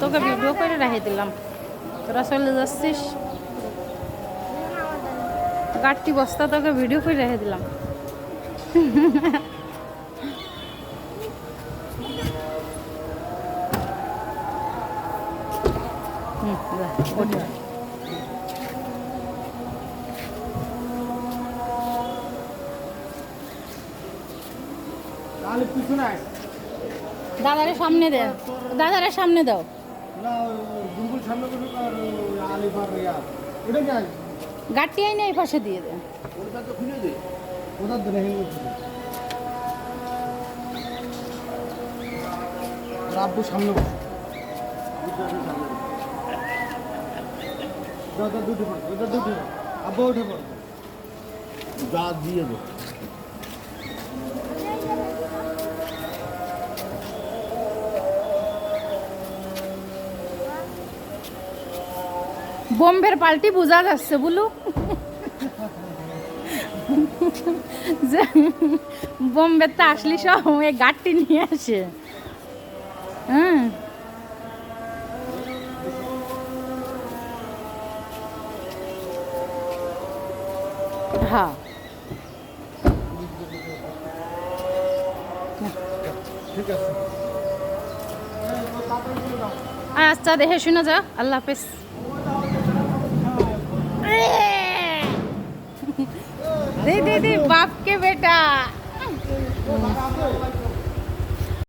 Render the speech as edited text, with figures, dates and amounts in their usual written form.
তোকে ভিডিও করে রেখে দিলাম, তোরা চলে যাচ্ছিস। গাড়ি বস্তা তোকে ভিডিও করে রেখে দিলাম। দাদারের সামনে দে, দাদারের সামনে দাও। গাড়ি আইনে এই পাশে দিয়ে দে। আব্বু সামনে আব্বু উঠে পড়ো, যা দিয়ে দে। বোম্বের পাল্টি বোঝা যাচ্ছে বলু, যে বোম্বেতে আসলি সব এই গাড়ি নিয়ে আসে। হ্যাঁ হ্যাঁ ঠিক আছে, আচ্ছা দেখে শুনে যা, আল্লাহ হাফেজ। दे दे दे बाप के बेटा।